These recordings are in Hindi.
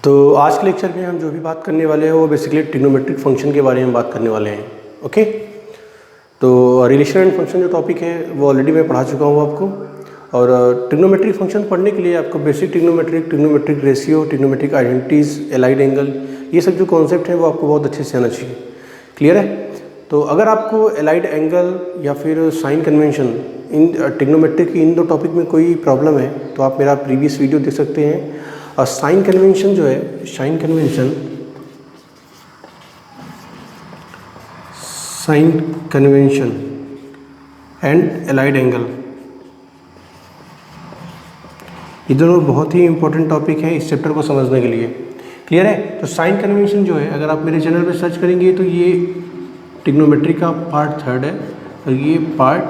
तो आज के लेक्चर में हम जो भी बात करने वाले हैं वो बेसिकली ट्रिग्नोमेट्रिक फंक्शन के बारे में बात करने वाले हैं। ओके, तो रिलेशन एंड फंक्शन जो टॉपिक है वो ऑलरेडी मैं पढ़ा चुका हूँ आपको। और ट्रिग्नोमेट्रिक फंक्शन पढ़ने के लिए आपको basic trigonometric ratio, trigonometric identities, allied angle, ये सब जो कॉन्सेप्ट है वो आपको बहुत अच्छे से आना चाहिए। क्लियर है? तो अगर आपको एलाइड एंगल या फिर साइन कन्वेंशन, इन ट्रिग्नोमेट्रिक इन दो टॉपिक में कोई प्रॉब्लम है तो आप मेरा प्रीवियस वीडियो देख सकते हैं। और साइन कन्वेंशन जो है, sine convention and allied angle, ये दोनों बहुत ही इंपॉर्टेंट टॉपिक है इस चैप्टर को समझने के लिए। क्लियर है? तो साइन कन्वेंशन जो है, अगर आप मेरे चैनल पे सर्च करेंगे तो ये ट्रिग्नोमेट्री का पार्ट 3 है और ये पार्ट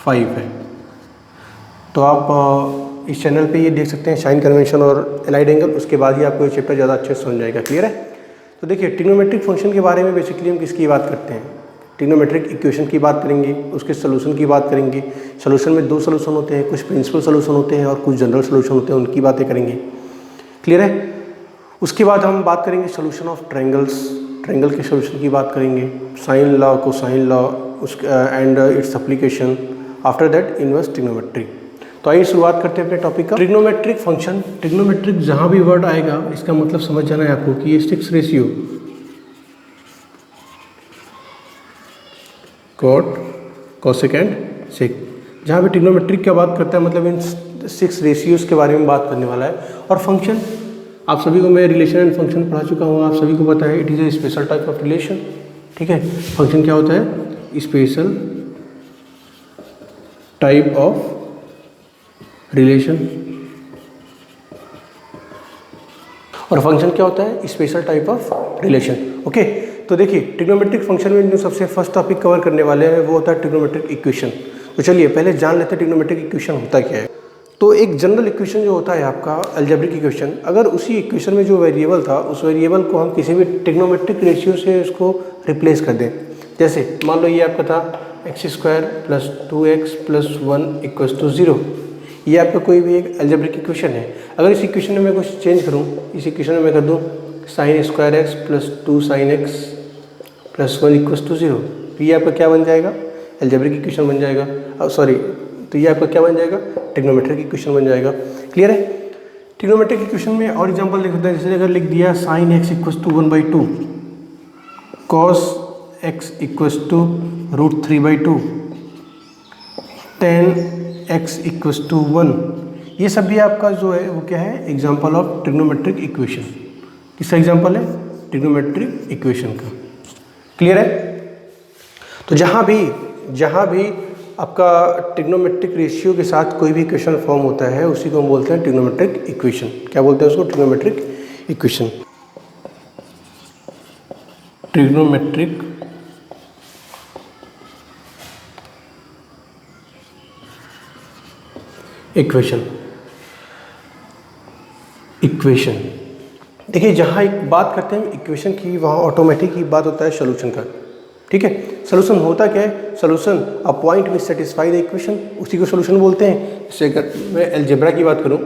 5 है। तो आप इस चैनल पे ये देख सकते हैं साइन कन्वेंशन और एलाइड एंगल, उसके बाद ही आपको ये चैप्टर ज़्यादा अच्छे से समझ जाएगा। क्लियर है? तो देखिए, ट्रिग्नोमेट्रिक फंक्शन के बारे में बेसिकली हम किसकी बात करते हैं? ट्रिग्नोमेट्रिक इक्वेशन की बात करेंगे, उसके सोल्यूशन की बात करेंगे। सोल्यूशन में 2 सोल्यूशन होते हैं, कुछ प्रिंसिपल सोल्यूशन होते हैं और कुछ जनरल सोल्यूशन होते हैं, उनकी बातें करेंगे। क्लियर है? उसके बाद हम बात करेंगे सोल्यूशन ऑफ ट्रायंगल्स, ट्रायंगल के सोल्यूशन की बात करेंगे, sine law, cosine law, and its application. After that inverse trigonometry. तो आइए शुरुआत करते हैं अपने टॉपिक का। ट्रिग्नोमेट्रिक फंक्शन, ट्रिग्नोमेट्रिक जहाँ भी वर्ड आएगा इसका मतलब समझ जाना है आपको कि ये 6 रेशियो, कॉट, कोसेक एंड सेक, जहाँ भी ट्रिग्नोमेट्रिक की बात करता है मतलब इन 6 रेशियोज के बारे में बात करने वाला है। और फंक्शन, आप सभी को मैं रिलेशन एंड फंक्शन पढ़ा चुका हूँ, आप सभी को पता है it is a special type of relation. ठीक है, फंक्शन क्या होता है? Special type of relation. और फंक्शन क्या होता है? Special type of relation. Okay, तो देखिए ट्रिग्नोमेट्रिक फंक्शन में जो सबसे फर्स्ट टॉपिक कवर करने वाले हैं वो होता है ट्रिग्नोमेट्रिक इक्वेशन। तो चलिए पहले जान लेते हैं ट्रिग्नोमेट्रिक इक्वेशन होता क्या है। तो एक जनरल इक्वेशन जो होता है आपका अलजेब्रिक इक्वेशन, अगर उसी इक्वेशन में जो वेरिएबल था उस वेरिएबल को हम किसी भी ट्रिग्नोमेट्रिक रेशियो से उसको रिप्लेस कर दें। जैसे मान लो ये आपका था x² + 2x + 1 = 0। ये आपका कोई भी एक अलजेब्रिक इक्वेशन है। अगर इस इक्वेशन में मैं कुछ चेंज करूं, इस इक्वेशन में मैं कर दूं sin² x + 2 sin x + 1 = 0, तो ये आपका क्या बन जाएगा? अलजेब्रिक इक्वेशन बन जाएगा। तो ये आपका क्या बन जाएगा? ट्रिग्नोमेट्रिक इक्वेशन बन जाएगा। क्लियर है? ट्रिग्नोमेट्रिक इक्वेशन में और एग्जांपल लिख सकते हैं, जैसे अगर लिख दिया sin x = 1/2, cos x = √3/2, tan x = 1, ये सब भी आपका जो है वो क्या है? Example of trigonometric equation. किसका एग्जाम्पल है? ट्रिग्नोमेट्रिक इक्वेशन का। क्लियर है? तो जहाँ भी आपका ट्रिग्नोमेट्रिक रेशियो के साथ कोई भी इक्वेशन फॉर्म होता है उसी को हम बोलते हैं ट्रिग्नोमेट्रिक इक्वेशन। क्या बोलते हैं उसको? Trigonometric equation. Trigonometric equation. देखिए, जहाँ एक बात करते हैं इक्वेशन की, वहाँ ऑटोमेटिक ही बात होता है सोल्यूशन का। ठीक है? सोल्यूशन होता क्या है? Solution a point which satisfy the equation, उसी को सोल्यूशन बोलते हैं। जैसे अगर मैं अलजेब्रा की बात करूँ,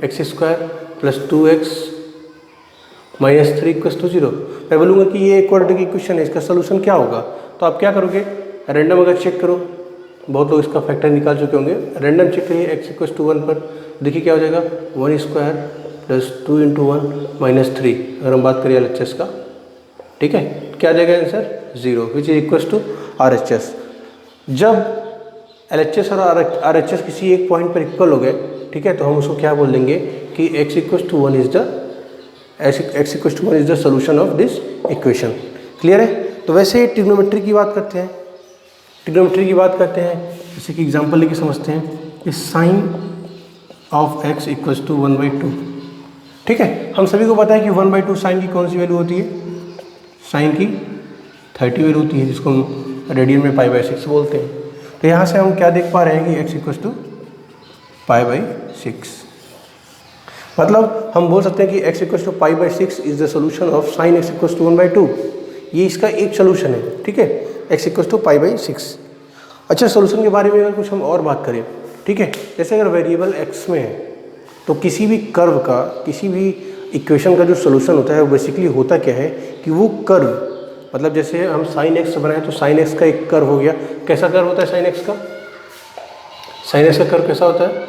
x² + 2x - 3 = 0, मैं बोलूँगा कि ये एक क्वाड्रेटिक इक्वेशन है, इसका सोल्यूशन क्या होगा? तो आप क्या करोगे? रैंडम अगर चेक करो, बहुत लोग इसका फैक्टर निकाल चुके होंगे, रैंडम चेक करिए x = 1 पर, देखिए क्या हो जाएगा? 1² + 2 × 1 - 3। अगर हम बात करें LHS का, ठीक है, क्या आ जाएगा answer? 0, which is equal to RHS। जब LHS और RHS किसी एक पॉइंट पर इक्वल हो गए, ठीक है, तो हम उसको क्या बोल देंगे कि x = 1 is the solution of this equation. Clear है? तो वैसे ट्रिग्नोमेट्री की बात करते हैं, जैसे कि एग्जाम्पल लेके समझते हैं। इस साइन ऑफ x = 1/2। ठीक है, हम सभी को पता है कि 1/2 साइन की कौन सी वैल्यू होती है? साइन की 30 वैल्यू होती है, जिसको हम रेडियन में π/6 बोलते हैं। तो यहाँ से हम क्या देख पा रहे हैं कि x = π/6, मतलब हम बोल सकते हैं कि x = π/6 is the solution of sine x = 1/2। ये इसका एक सोल्यूशन है। ठीक है, x = π/6। अच्छा, सोल्यूशन के बारे में अगर कुछ हम और बात करें, ठीक है, जैसे अगर वेरिएबल x में है, तो किसी भी कर्व का, किसी भी इक्वेशन का जो सोल्यूशन होता है वो बेसिकली होता क्या है कि वो कर्व, मतलब जैसे हम साइन एक्स बनाए तो साइन एक्स का एक कर्व हो गया। कैसा कर्व होता है साइन एक्स का? साइन एक्स का कर्व कैसा होता है?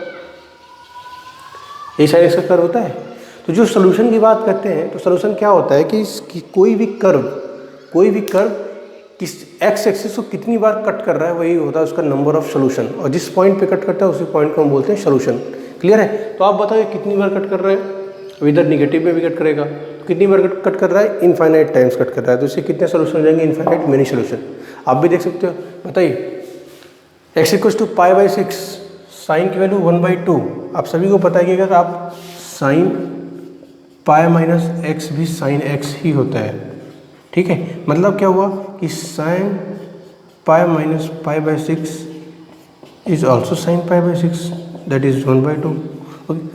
ये साइन एक्स का कर्व होता है। तो जो सोल्यूशन की बात करते हैं तो सोल्यूशन क्या होता है कि कोई भी कर्व किस एक्स एक्सिस को कितनी बार कट कर रहा है, वही होता है उसका नंबर ऑफ सोल्यूशन। और जिस पॉइंट पे कट करता है उसी पॉइंट को हम बोलते हैं सोल्यूशन। क्लियर है? तो आप बताइए कितनी बार कट कर रहे हैं? इधर निगेटिव में भी कट करेगा, तो कितनी बार कट कर रहा है? इनफाइनाइट टाइम्स कट कर रहा है। तो इससे कितने सोल्यूशन हो जाएंगे? Infinite many solution. आप भी देख सकते हो। बताइए x equals to pi by 6, sine की वैल्यू 1/2। आप सभी को पता है कि अगर आप साइन पाई माइनस एक्स भी साइन एक्स ही होता है। ठीक है, मतलब क्या हुआ कि sine pi minus pi by 6 is also sine pi by 6, that is 1/2।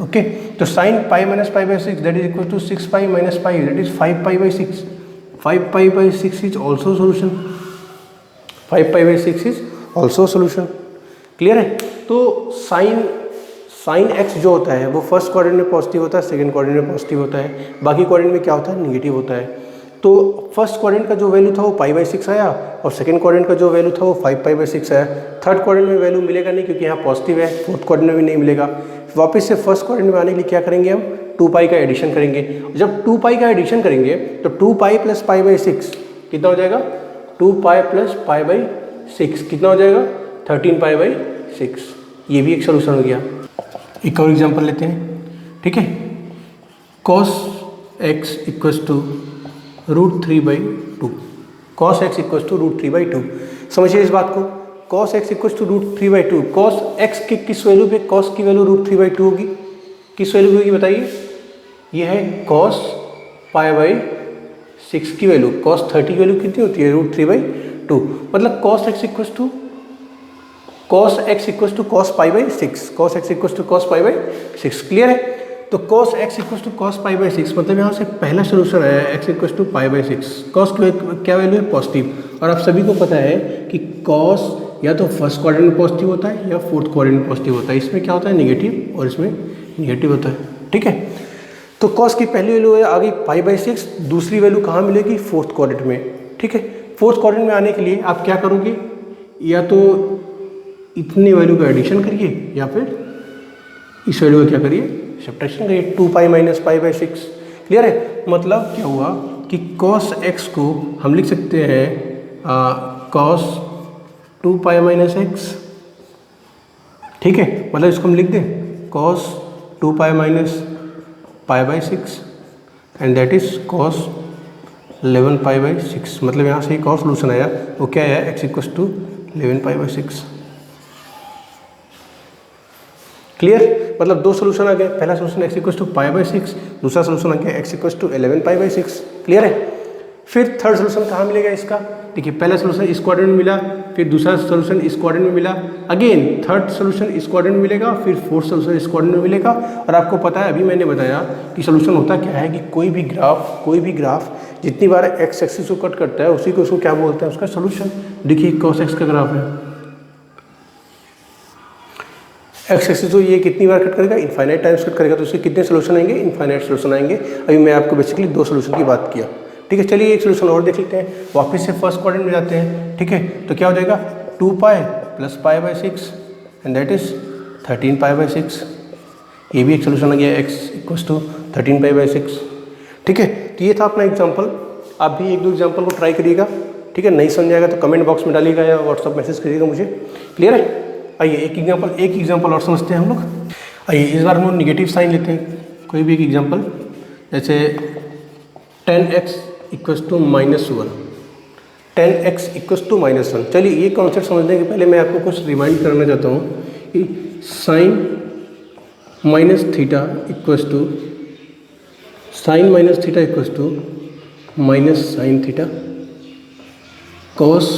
ओके, तो sine pi minus pi by 6 that is equal to 6 pi minus pi, that is 5 pi by 6। 5 pi by 6 is also solution. 5 pi by 6 is also solution. Clear है? तो साइन एक्स जो होता है वो फर्स्ट क्वाड्रेंट में पॉजिटिव होता है, सेकंड क्वाड्रेंट में पॉजिटिव होता है, बाकी क्वाड्रेंट में क्या होता है? निगेटिव होता है। तो फर्स्ट क्वाड्रेंट का जो वैल्यू था वो पाई बाई 6 आया और सेकंड क्वाड्रेंट का जो वैल्यू था वो 5 पाई बाई 6 आया। थर्ड क्वाड्रेंट में वैल्यू मिलेगा नहीं क्योंकि यहाँ पॉजिटिव है, फोर्थ क्वाड्रेंट में भी नहीं मिलेगा। वापस से फर्स्ट क्वाड्रेंट में आने के लिए क्या करेंगे? हम 2 पाई का एडिशन करेंगे। जब 2 पाई का एडिशन करेंगे तो 2 पाई प्लस पाई बाई 6 कितना हो जाएगा? 2 पाई प्लस पाई बाई 6 कितना हो जाएगा? 13 पाई बाई 6। ये भी एक सोल्यूशन हो गया। एक और एग्जांपल लेते हैं। ठीक है, cos x equals to √3/2। cos x equals to √3/2। समझिए इस बात को। cos x equals to √3/2। cos x के किस वैल्यू पे cos की वैल्यू √3/2 होगी? किस वैल्यू पे होगी बताइए? ये है cos पाई बाई 6 की वैल्यू। cos 30 की वैल्यू कितनी होती है? √3/2। मतलब cos x equals to cos pi by 6। cos x equals to cos pi by 6। Clear है? तो cos x equals to cos pi by 6 मतलब यहाँ से पहला सोल्यूशन आया x equals to pi by 6। cos की क्या वैल्यू है? पॉजिटिव। और आप सभी को पता है कि cos या तो फर्स्ट क्वाड्रेंट में पॉजिटिव होता है या फोर्थ क्वाड्रेंट में पॉजिटिव होता है। इसमें क्या होता है? निगेटिव, और इसमें निगेटिव होता है। ठीक है, तो cos की पहली वैल्यू आ गई पाई बाई 6। दूसरी वैल्यू कहाँ मिलेगी? फोर्थ क्वाड्रेंट में। ठीक है, फोर्थ क्वाड्रेंट में आने के लिए आप क्या करोगे? या तो इतनी वैल्यू का एडिशन करिए या फिर इस वैल्यू का क्या करिए? सब्ट्रैक्शन करिए। 2 पाई माइनस पाई बाई 6। क्लियर है? मतलब क्या हुआ कि cos x को हम लिख सकते हैं cos 2 पाई माइनस x। ठीक है, मतलब इसको हम लिख दें cos 2 pi minus pi by 6 and that is cos 11 pi by 6। मतलब यहाँ से एक और सोल्यूशन आया, वो क्या आया? x equals to 11 pi by 6। Clear? मतलब दो सोल्यूशन आ गए। पहला solution x equals to pi by 6, दूसरा सोल्यूशन आ गया x equals to 11 pi by 6। Clear है? फिर थर्ड सोल्यूशन कहाँ मिलेगा इसका? देखिए, पहला सोल्यूशन इस क्वाड्रेंट में मिला, फिर दूसरा सोल्यूशन इस क्वाड्रेंट में मिला, अगेन थर्ड सोल्यूशन इस क्वाड्रेंट में मिलेगा, फिर फोर्थ सोल्यूशन इस क्वाड्रेंट में मिलेगा। और आपको पता है, अभी मैंने बताया कि सोल्यूशन होता क्या है कि कोई भी ग्राफ जितनी बार एक्स एक्सिस को कट करता है उसी को उसको क्या बोलते हैं? उसका सोल्यूशन। देखिए cos x का ग्राफ है, एक्स एक्सिस को ये कितनी बार कट करेगा? इनफाइनाइट टाइम्स कट करेगा। तो उसके कितने सोल्यूशन आएंगे? इनफाइनाइट सोल्यूशन आएंगे। अभी मैं आपको बेसिकली दो सोल्यूशन की बात किया। ठीक है, चलिए एक सोल्यूशन और देख लेते हैं। वापस से फर्स्ट क्वाड्रेंट में जाते हैं। ठीक है, तो क्या हो जाएगा? 2 pi plus pi by 6 and that is 13 pi by 6। ये भी एक सोल्यूशन आ गया, x equals to 13 pi by 6। ठीक है, तो ये था अपना एग्जाम्पल। आप भी एक दो एग्जाम्पल को ट्राई करिएगा। ठीक है, नहीं समझ आएगा तो कमेंट बॉक्स में डालिएगा या व्हाट्सअप मैसेज करिएगा मुझे। क्लियर है? आइए एक एग्जाम्पल और समझते हैं हम लोग। आइए इस बार हम लोग निगेटिव साइन लेते हैं। कोई भी एक एग्जाम्पल, जैसे 10x equals to -1। 10x equals to -1। चलिए ये कॉन्सेप्ट समझने के पहले मैं आपको कुछ रिमाइंड करना चाहता हूँ कि sine minus theta equals to minus sine theta, cos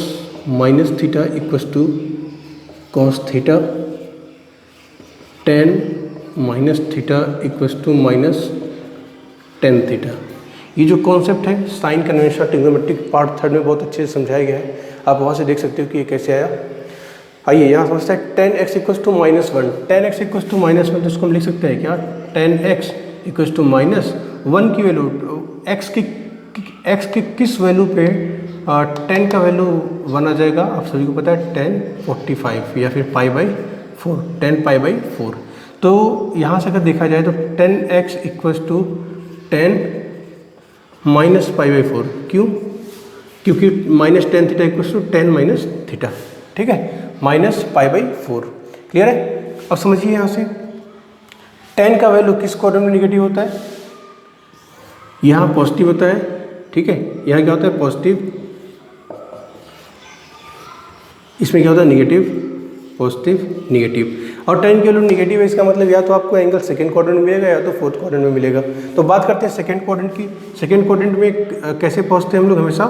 minus theta equals to cos theta, tan minus theta equals to minus tan theta. ये जो कॉन्सेप्ट है sine convention trigonometric part third में बहुत अच्छे से समझाया गया है। आप वहाँ से देख सकते हो कि ये कैसे आया। आइए यहाँ समझते हैं 10x equal to -1। 10x equal to -1 तो इसको हम लिख सकते हैं क्या, 10x इक्वल टू -1 की वैल्यू x की किस वैल्यू पे 10 का वैल्यू 1 आ जाएगा, आप सभी को पता है 1045 या फिर π/4, 10π/4। तो यहाँ से अगर देखा जाए तो 10x इक्वल टू 10 -π/4, क्यों, क्योंकि -tan theta equal to 10 - theta, ठीक है, -π/4। क्लियर है। अब समझिए यहाँ से 10 का वैल्यू किस क्वाड्रेंट में निगेटिव होता है, यहाँ पॉजिटिव होता है, ठीक है, यहाँ क्या होता है पॉजिटिव, इसमें क्या होता है नेगेटिव, पॉजिटिव, नेगेटिव। और 10 की वैल्यू नेगेटिव है, इसका मतलब या तो आपको एंगल सेकंड क्वाड्रेंट में मिलेगा या तो फोर्थ क्वाड्रेंट में मिलेगा। तो बात करते हैं सेकंड क्वाड्रेंट की। सेकंड क्वाड्रेंट में कैसे पहुँचते हैं हम लोग, हमेशा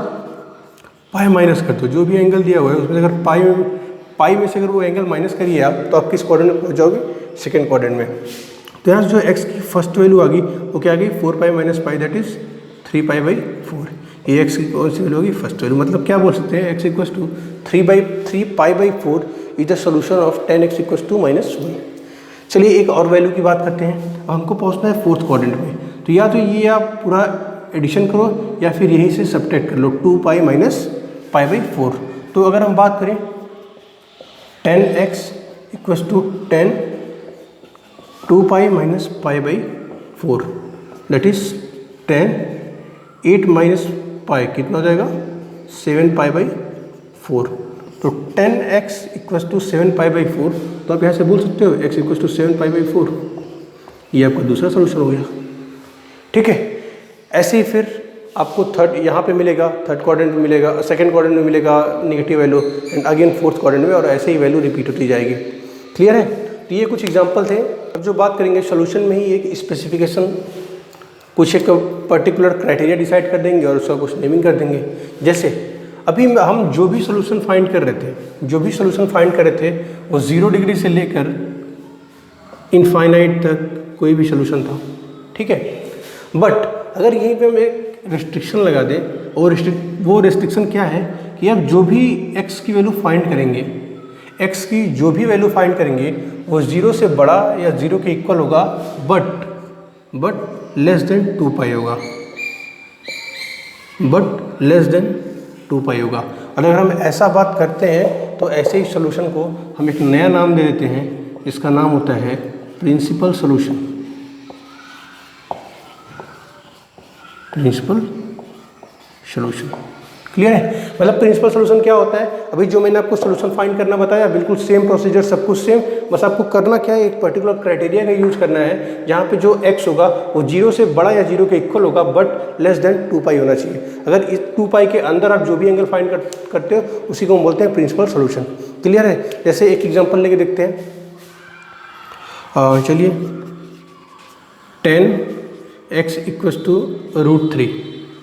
पाई माइनस कर दो, जो भी एंगल दिया हुआ है उसमें अगर पाई में से अगर वो एंगल माइनस करिए आप, तो आप किस क्वाड्रेंट में पहुँच जाओगे, सेकंड क्वाड्रेंट में। तो यहाँ जो x की फर्स्ट वैल्यू आ गई वो क्या आ गई, 4π - π, दैट इज 3π/4। ये x की कौन सी वैल्यू होगी, फर्स्ट वैल्यू। मतलब क्या बोल सकते हैं, x equal to 3π/4 is the solution of 10x equal to -1। चलिए एक और वैल्यू की बात करते हैं। अब हमको पहुँचना है फोर्थ क्वाड्रेंट में, तो या तो ये आप पूरा एडिशन करो या फिर यहीं से सब्ट्रैक्ट कर लो, 2π - π/4। तो अगर हम बात करें 10x equal to 10 2π - π/4 that is 10 8 - π कितना हो जाएगा, 7π/4। तो 10x इक्वल टू 7π/4, तो आप यहाँ से बोल सकते हो x इक्वल टू 7π/4, ये आपका दूसरा सोल्यूशन हो गया, ठीक है। ऐसे ही फिर आपको थर्ड यहाँ पे मिलेगा, थर्ड क्वाड्रेंट में मिलेगा, सेकंड क्वाड्रेंट में मिलेगा negative value, and again fourth quadrant में, और ऐसे ही वैल्यू रिपीट होती जाएगी। क्लियर है। तो ये कुछ एग्जांपल थे। अब जो बात करेंगे सोल्यूशन में ही एक स्पेसिफिकेशन, कुछ एक पर्टिकुलर क्राइटेरिया डिसाइड कर देंगे और उसका कुछ नेमिंग कर देंगे। जैसे अभी हम जो भी सोल्यूशन फाइंड कर रहे थे वो 0 डिग्री से लेकर इनफाइनाइट तक कोई भी सोल्यूशन था, ठीक है। बट अगर यहीं पे हम एक रिस्ट्रिक्शन लगा दें, और वो रिस्ट्रिक्शन क्या है कि आप जो भी x की वैल्यू फाइंड करेंगे, x की जो भी वैल्यू फाइंड करेंगे वो 0 से बड़ा या 0 के इक्वल होगा, बट लेस देन 2π होगा, बट लेस देन 2π होगा। और अगर हम ऐसा बात करते हैं तो ऐसे ही सोल्यूशन को हम एक नया नाम दे देते हैं, इसका नाम होता है principal solution. Principal solution, clear है। मतलब प्रिंसिपल सोल्यूशन क्या होता है, अभी जो मैंने आपको सोल्यूशन फाइंड करना बताया बिल्कुल सेम प्रोसीजर, सब कुछ सेम, बस आपको करना क्या है, एक पर्टिकुलर क्राइटेरिया का यूज करना है जहाँ पे जो x होगा वो 0 से बड़ा या 0 के इक्वल होगा, बट लेस देन 2π होना चाहिए। अगर इस 2π के अंदर आप जो भी एंगल फाइंड करते हो उसी को हम बोलते हैं प्रिंसिपल सोल्यूशन। क्लियर है। जैसे एक एग्जाम्पल लेके देखते हैं, चलिए 10x इक्वल टू √3।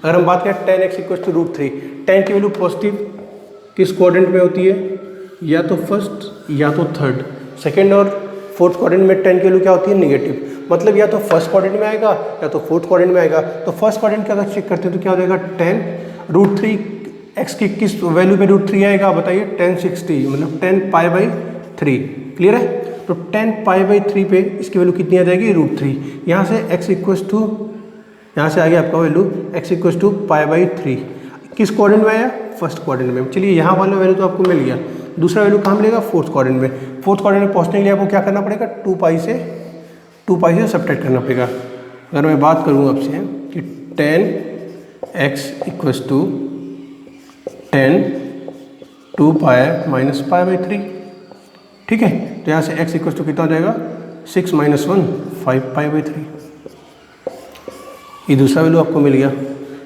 अगर हम बात करें 10x इक्वल टू √3, 10 की वैल्यू पॉजिटिव किस क्वाड्रेंट में होती है, या तो फर्स्ट या तो थर्ड। सेकंड और फोर्थ क्वाड्रेंट में 10 की वैल्यू क्या होती है, नेगेटिव। मतलब या तो फर्स्ट क्वाड्रेंट में आएगा या तो फोर्थ क्वाड्रेंट में आएगा। तो फर्स्ट क्वाड्रेंट का अगर चेक करते हैं तो क्या हो जाएगा, 10 √3, x की किस वैल्यू पे √3 आएगा बताइए, 1060, मतलब 10π/3। क्लियर है। तो 10π/3 पे इसकी वैल्यू कितनी आ जाएगी, √3। यहाँ से x इक्वल टू, यहाँ से आ गया आपका वैल्यू x इक्वल टू π/3। किस क्वाड्रेंट में आया, फर्स्ट क्वाड्रेंट में। चलिए यहाँ वाला वैल्यू तो आपको मिल गया, दूसरा वैल्यू कहाँ मिलेगा, फोर्थ क्वाड्रेंट में। फोर्थ क्वाड्रेंट में पहुँचने के लिए आपको क्या करना पड़ेगा, 2π से सब्ट्रैक्ट करना पड़ेगा। अगर मैं बात करूँ आपसे कि 10x इक्वल टू 10 2π - π/3, ठीक है। तो यहाँ से x इक्वल टू कितना हो जाएगा, 6 - 1 5π/3। ये दूसरा वैल्यू आपको मिल गया।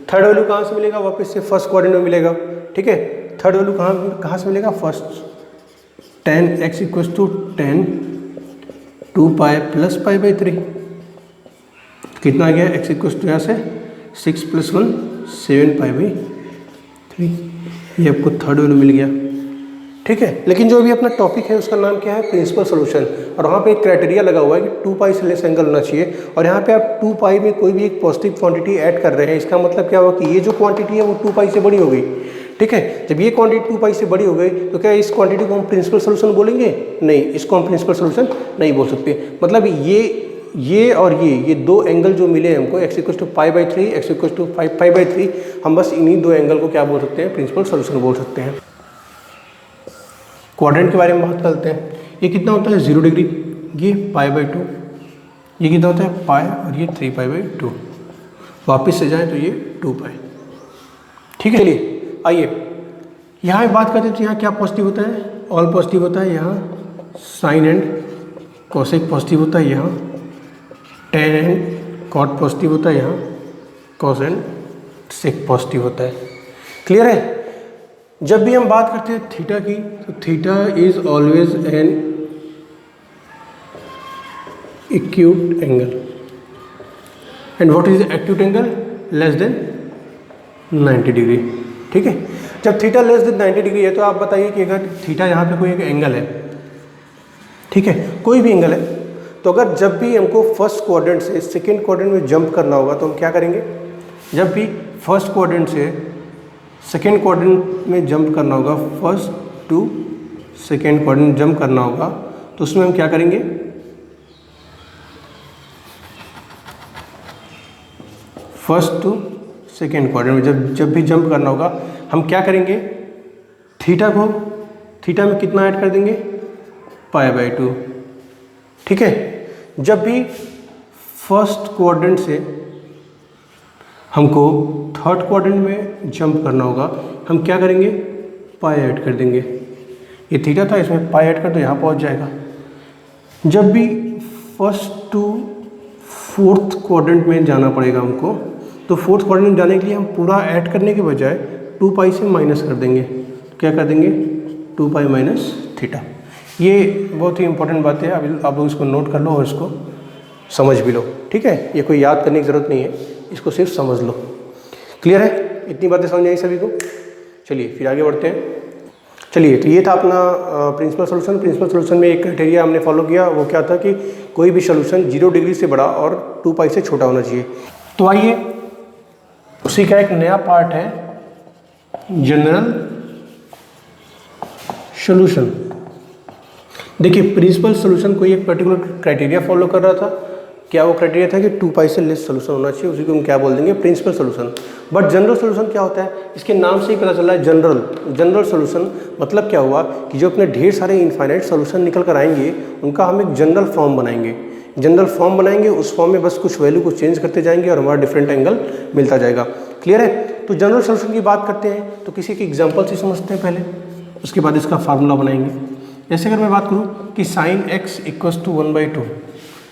थर्ड वैल्यू कहाँ से मिलेगा, वापस से फर्स्ट क्वाड्रेंट में मिलेगा, ठीक है। थर्ड वैल्यू कहाँ से मिलेगा, फर्स्ट। 10x इक्वल टू 10 2π + π/3 कितना आ गया, x इक्वल टू यहाँ से 6 + 1 7π/3। ये आपको थर्ड वैल्यू मिल गया, ठीक है। लेकिन जो अभी अपना टॉपिक है उसका नाम क्या है, प्रिंसिपल सोल्यूशन। और वहाँ पे एक क्राइटेरिया लगा हुआ है कि 2π से लेस एंगल होना चाहिए। और यहाँ पे आप 2π में कोई भी एक पॉजिटिव क्वांटिटी ऐड कर रहे हैं, इसका मतलब क्या हुआ कि ये जो क्वांटिटी है वो 2π से बड़ी हो गई, ठीक है। जब ये क्वांटिटी 2 पाई से बड़ी हो गई तो क्या इस क्वांटिटी को हम प्रिंसिपल सोल्यूशन बोलेंगे? नहीं, इसको हम प्रिंसिपल सोल्यूशन नहीं बोल सकते। मतलब ये और ये दो एंगल जो मिले हमको x equal to pi by 3, x equal to 5 pi by 3, हम बस इन्हीं दो एंगल को क्या बोल सकते हैं? प्रिंसिपल सोल्यूशन बोल सकते हैं। क्वाड्रेंट के बारे में बात करते हैं। ये कितना होता है? 0 डिग्री, ये पाई बाई 2, ये कितना होता है? पाई, और ये 3 पाई बाई 2। वापिस से जाए तो ये 2 पाई। ठीक है, चलिए आइए यहाँ बात करते हैं। तो यहाँ क्या पॉजिटिव होता है? ऑल पॉजिटिव होता है। यहाँ साइन एंड कोसेक पॉजिटिव होता है। यहाँ टेन एंड कॉट पॉजिटिव होता है। यहाँ कॉस एंड सेक पॉजिटिव होता है। क्लियर है? जब भी हम बात करते हैं थीटा की, तो theta is always an acute angle, and what is acute angle? Less than 90 degree. ठीक है, जब थीटा लेस देन 90 डिग्री है तो आप बताइए कि अगर थीटा यहाँ पे कोई एक एंगल है, ठीक है, कोई भी एंगल है, तो अगर जब भी हमको फर्स्ट क्वाड्रेंट से सेकेंड क्वाड्रेंट में जंप करना होगा तो हम क्या करेंगे? जब भी फर्स्ट क्वाड्रेंट से सेकेंड क्वाड्रेंट में जंप करना होगा, first to second quadrant jump करना होगा, तो उसमें हम क्या करेंगे? फर्स्ट टू सेकेंड क्वाड्रेंट में जब भी जंप करना होगा, हम क्या करेंगे? थीटा में कितना ऐड कर देंगे? Pi by 2। ठीक है, जब भी फर्स्ट क्वाड्रेंट से हमको थर्ड क्वाड्रेंट में जंप करना होगा, हम क्या करेंगे? पाई ऐड कर देंगे। ये थीटा था, इसमें पाई ऐड कर दो, यहाँ पहुँच जाएगा। जब भी फर्स्ट टू फोर्थ क्वाड्रेंट में जाना पड़ेगा हमको, तो फोर्थ क्वाड्रेंट में जाने के लिए हम पूरा ऐड करने के बजाय 2 पाई से माइनस कर देंगे। तो क्या कर देंगे? 2 पाई माइनस थीटा। ये बहुत ही इंपॉर्टेंट बात है, अभी आप लोग इसको नोट कर लो और इसको समझ भी लो। ठीक है, ये कोई याद करने की ज़रूरत नहीं है, इसको सिर्फ समझ लो। क्लियर है? इतनी बातें समझ आई सभी को? चलिए फिर आगे बढ़ते हैं। चलिए, तो ये था अपना प्रिंसिपल सोल्यूशन। प्रिंसिपल सोल्यूशन में एक क्राइटेरिया हमने फॉलो किया, वो क्या था कि कोई भी सोल्यूशन 0 डिग्री से बड़ा और 2 पाई से छोटा होना चाहिए। तो आइए उसी का एक नया पार्ट है, जनरल सोल्यूशन। देखिए, प्रिंसिपल सोल्यूशन कोई एक पर्टिकुलर क्राइटेरिया फॉलो कर रहा था। क्या वो क्राइटेरिया था कि 2 पाई से लेस सोल्यूशन होना चाहिए, उसी को हम क्या बोल देंगे? Principal solution. But general solution क्या होता है? इसके नाम से ही पता चल रहा है जनरल सोल्यूशन। मतलब क्या हुआ कि जो अपने ढेर सारे इनफाइनाइट सोल्यूशन निकल कर आएंगे, उनका हम एक जनरल फॉर्म बनाएंगे। जनरल फॉर्म बनाएंगे, उस फॉर्म में बस कुछ वैल्यू को चेंज करते जाएंगे और हमारा डिफरेंट एंगल मिलता जाएगा। क्लियर है? तो जनरल सोल्यूशन की बात करते हैं तो किसी की एग्जाम्पल से समझते हैं पहले, उसके बाद इसका फार्मूला बनाएंगे। जैसे अगर मैं बात करूँ कि साइन एक्स इक्वस टू 1/2,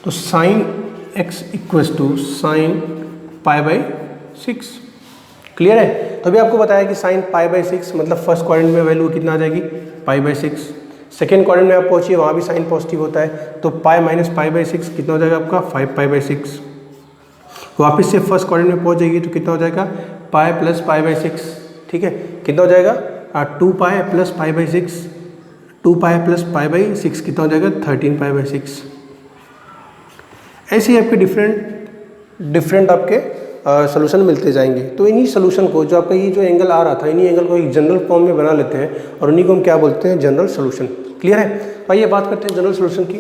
तो sine x equals to sine pi by 6। Clear है? तो अभी आपको बताया कि साइन पाई बाई 6 मतलब फर्स्ट क्वाड्रेंट में वैल्यू कितना आ जाएगी? पाई बाई 6। सेकेंड क्वाड्रेंट में आप पहुँचिए, वहाँ भी साइन पॉजिटिव होता है, तो पाई माइनस पाई बाई 6 कितना हो जाएगा आपका? 5 पाई बाई 6। वापस से फर्स्ट क्वाड्रेंट में पहुँच जाएगी तो कितना हो जाएगा? पाई प्लस पाई बाई 6। ठीक है, कितना हो जाएगा? 2 pi plus pi by 6। 2 pi plus pi by 6 कितना हो जाएगा? 13 पाई बाई 6। ऐसे ही आपके डिफरेंट आपके सोल्यूशन मिलते जाएंगे। तो इन्हीं सोल्यूशन को, जो आपका ये जो एंगल आ रहा था, इन्हीं एंगल को एक जनरल फॉर्म में बना लेते हैं और उन्हीं को हम क्या बोलते हैं? General solution. क्लियर है? आइए बात करते हैं जनरल सोल्यूशन की।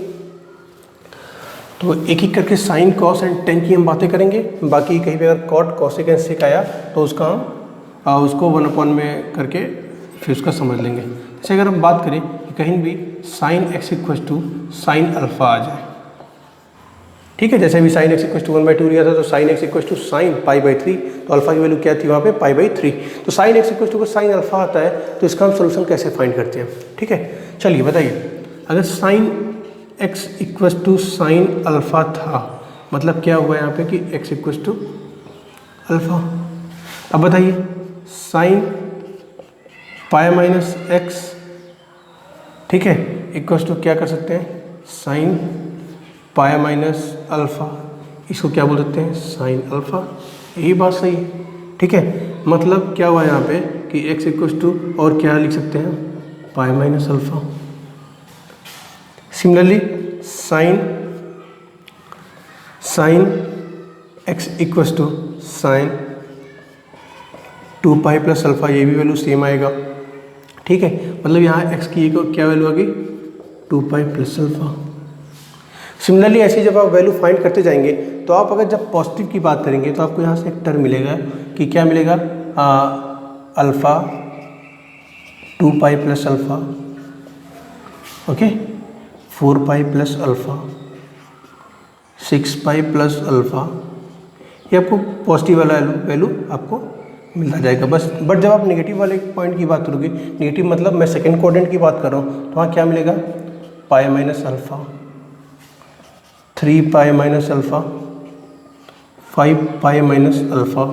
तो एक एक करके साइन, कॉस एंड टेन की हम बातें करेंगे। बाकी कहीं पे अगर कॉट, कॉसेक एंड सेक आया तो उसका हम उसको 1/, में करके फिर उसका समझ लेंगे। जैसे अगर हम बात करें कि कहीं भी sine x equals to sine alpha आ जाए, ठीक है, जैसे भी साइन एक्स इक्वस टू 1/2 लिया था, तो sine x equals to sine pi by 3, तो अल्फा की वैल्यू क्या थी वहाँ पे? Pi by 3। तो साइन एक्स इक्वस टू को साइन अल्फा आता है, तो इसका हम सोल्यूशन कैसे फाइंड करते हैं? ठीक है, चलिए बताइए। अगर sine x equals to sine alpha था, मतलब क्या हुआ यहाँ पे कि एक्स इक्वस टू अल्फा। अब बताइए, साइन पाई माइनस एक्स, ठीक है, इक्वस टू क्या कर सकते हैं? Sign pi minus alpha. इसको क्या बोल सकते हैं? Sine alpha. यही बात सही है। ठीक है, मतलब क्या हुआ यहाँ पे कि x इक्वस टू और क्या लिख सकते हैं? Pi minus alpha. Similarly sine x equals to sine 2 pi plus alpha, ये भी वैल्यू सेम आएगा, ठीक है। मतलब यहाँ x की क्या वैल्यू आ गई, 2 पाई प्लस अल्फ़ा। सिमिलरली ऐसे जब आप वैल्यू फाइंड करते जाएंगे तो आप अगर जब पॉजिटिव की बात करेंगे तो आपको यहाँ से एक टर्म मिलेगा कि क्या मिलेगा, alpha 2 pi plus alpha, okay, 4 pi plus alpha, 6 pi plus alpha, ये आपको पॉजिटिव वाला वैल्यू आपको मिलता जाएगा बस। बट जब आप नेगेटिव वाले पॉइंट की बात करोगे, नेगेटिव मतलब मैं सेकेंड क्वाड्रेंट की बात कर रहा हूँ, तो वहाँ क्या मिलेगा, pi minus alpha, 3 pi minus alpha, 5 pi minus alpha,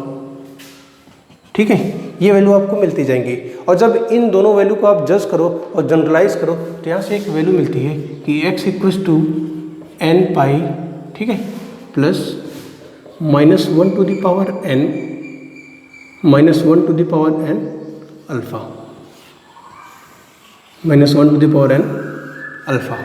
ठीक है। ये वैल्यू आपको मिलती जाएंगी। और जब इन दोनों वैल्यू को आप जज करो और जनरलाइज करो तो यहाँ से एक वैल्यू मिलती है कि x equals to n pi, ठीक है, plus -1 to the power n, -1 to the power n alpha, -1 to the power n alpha.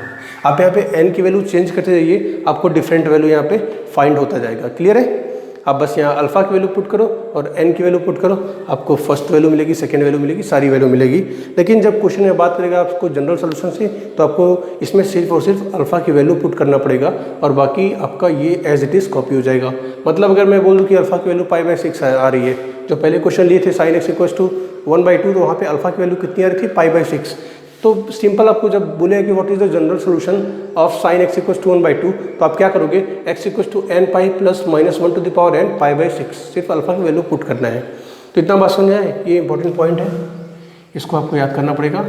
आप यहाँ पे n की वैल्यू चेंज करते जाइए, आपको डिफरेंट वैल्यू यहाँ पे फाइंड होता जाएगा। क्लियर है? आप बस यहाँ अल्फ़ा की वैल्यू पुट करो और n की वैल्यू पुट करो, आपको फर्स्ट वैल्यू मिलेगी, सेकेंड वैल्यू मिलेगी, सारी वैल्यू मिलेगी। लेकिन जब क्वेश्चन में बात करेगा आपको जनरल सोल्यूशन से, तो आपको इसमें सिर्फ और सिर्फ अल्फ़ा की वैल्यू पुट करना पड़ेगा और बाकी आपका ये एज इट इज़ कॉपी हो जाएगा। मतलब अगर मैं बोल दूँ कि अल्फ़ा की वैल्यू π/6 आ रही है, जो पहले क्वेश्चन लिए थे sin x इक्वल्स टू 1/2, तो वहाँ पे अल्फ़ा की वैल्यू कितनी आ रही थी, π/6। तो सिंपल आपको जब बोलेगा कि what is the general solution of sin x equals to 1/2, तो आप क्या करोगे, x equals to n pi plus -1 to the power n π/6, सिर्फ अल्फ़ा की वैल्यू पुट करना है। तो इतना बात समझ आए, ये इंपॉर्टेंट पॉइंट है, इसको आपको याद करना पड़ेगा।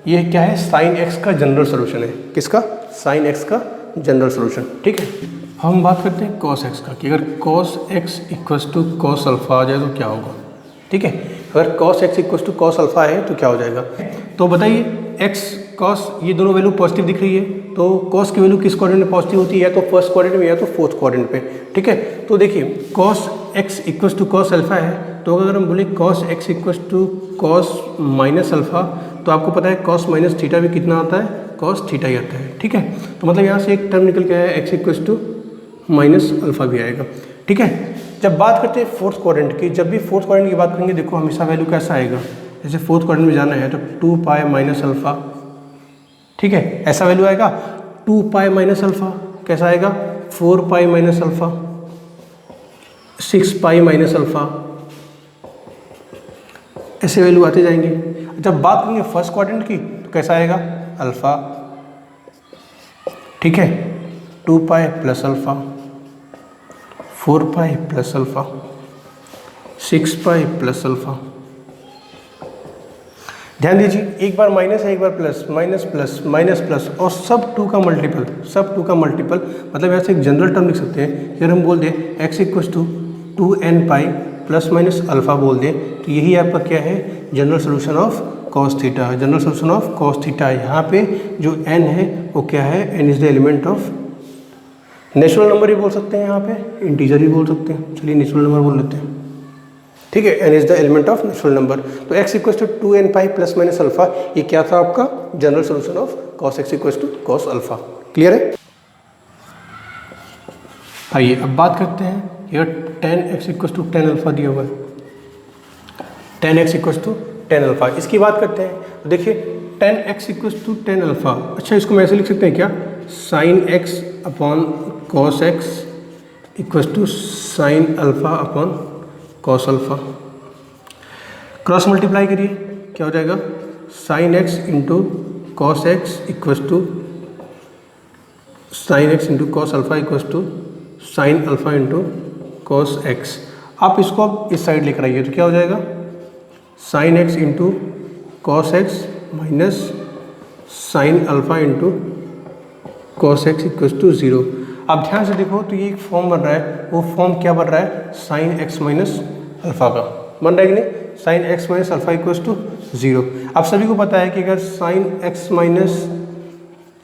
ये क्या है, sin x का जनरल सोल्यूशन है। किसका? sin x का जनरल सोल्यूशन, ठीक है। हम बात करते हैं cos x का, कि अगर cos x equals to cos alpha आ जाए तो क्या होगा, ठीक है। अगर cos x equals to cos alpha है तो क्या हो जाएगा, तो बताइए x cos, ये दोनों वैल्यू पॉजिटिव दिख रही है, तो cos की वैल्यू किस क्वाड्रेंट में पॉजिटिव होती है, या तो फर्स्ट क्वाड्रेंट में या तो फोर्थ क्वाड्रेंट पे, ठीक है। तो देखिए cos x equals to cos alpha है, तो अगर हम बोले cos x equals to cos minus alpha, तो आपको पता है cos माइनस थीटा भी कितना आता है, cos थीटा ही आता है, ठीक है। तो मतलब यहाँ से एक टर्म निकल के आया x equals to minus alpha भी आएगा, ठीक है। जब बात करते हैं फोर्थ क्वाड्रेंट की, जब भी फोर्थ क्वाड्रेंट की बात करेंगे, देखो हमेशा वैल्यू कैसा आएगा, जैसे फोर्थ क्वाड्रेंट में जाना है तो 2 पाई माइनस अल्फ़ा, ठीक है, ऐसा वैल्यू आएगा। 2 पाई माइनस अल्फ़ा कैसा आएगा, 4 pi minus alpha, 6 pi minus alpha, ऐसे वैल्यू आते जाएंगे। जब बात करेंगे फर्स्ट क्वाड्रेंट की तो कैसा आएगा, अल्फ़ा, ठीक है, 2 pi plus alpha, 4 pi plus alpha, 6 pi plus alpha. ध्यान दीजिए, एक बार माइनस है, एक बार plus, minus plus minus plus, और सब 2 का मल्टीपल, सब 2 का मल्टीपल। मतलब यहाँ से एक जनरल टर्म लिख सकते हैं, अगर हम बोल दें x equals to 2n pi plus minus alpha बोल दें, तो यही आपका क्या है, general solution of cos theta. General solution of cos theta, यहाँ पे जो n है वो क्या है, n is the element of natural number ही बोल सकते हैं, यहाँ पे इंटीजर ही बोल सकते हैं, चलिए नेचुरल नंबर बोल लेते हैं, ठीक है। n is the element of natural number. तो x equals to 2n pi plus minus alpha, ये क्या था आपका general solution of cos x equals to cos alpha. Clear है? आइए अब बात करते हैं, ये tan x equals to tan alpha दिया हुआ है, tan x equals to tan alpha, इसकी बात करते हैं। तो देखिए tan x equals to tan alpha, अच्छा इसको मैं ऐसे लिख सकते हैं क्या, sin x upon cos x equals to sin alpha upon cos alpha. Cross multiply करिए, क्या हो जाएगा, sin x into cos x equals to sin x into cos alpha equals to sin alpha into cos x. आप इसको अब इस साइड लेकर आइए तो क्या हो जाएगा, sin x into cos x minus sin alpha into cos x equals to 0। अब ध्यान से देखो तो ये एक फॉर्म बन रहा है, वो फॉर्म क्या बन रहा है, sin x माइनस अल्फ़ा का बन रहा है कि नहीं, sin x minus alpha equals to 0। आप सभी को पता है कि अगर sin x माइनस,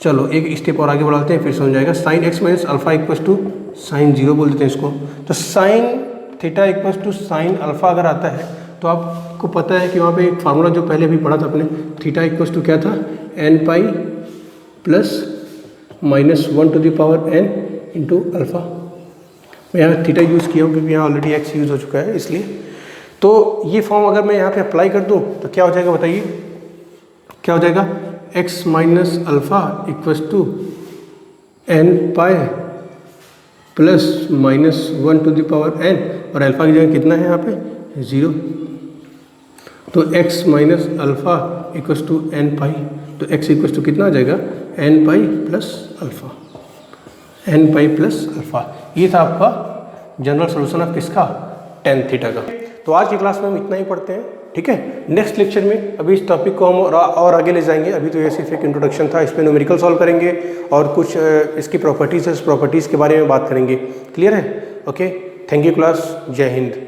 चलो एक स्टेप और आगे बढ़ाते हैं फिर समझ जाएगा, sin x minus alpha equals to sin 0 बोल देते हैं इसको। तो sin theta equals to sin alpha अगर आता है तो आपको पता है कि वहाँ पे एक फार्मूला जो पहले भी पढ़ा था अपने, थीटा इक्वल्स टू क्या था, n pi plus -1 to the power n into alpha. मैं यहाँ थीटा यूज़ किया हूँ क्योंकि यहाँ ऑलरेडी x यूज़ हो चुका है इसलिए। तो ये फॉर्म अगर मैं यहाँ पे अप्लाई कर दूँ तो क्या हो जाएगा बताइए, क्या हो जाएगा, x minus alpha equals to n pi plus minus 1 to the power n, और अल्फ़ा की जगह कितना है यहाँ पे 0, तो x minus alpha equals to n pi, तो x इक्वस टू कितना आ जाएगा n pi plus alpha, n pi plus alpha. ये था आपका जनरल सोल्यूशन ऑफ किसका, tan थीटा का। तो आज की क्लास में हम इतना ही पढ़ते हैं, ठीक है। नेक्स्ट लेक्चर में अभी इस टॉपिक को हम और आगे ले जाएंगे। अभी तो ये सिर्फ एक इंट्रोडक्शन था, इसमें न्यूमेरिकल सॉल्व करेंगे और कुछ इसकी प्रॉपर्टीज़ है, उस प्रॉपर्टीज़ के बारे में बात करेंगे। क्लियर है? ओके, थैंक यू क्लास, जय हिंद।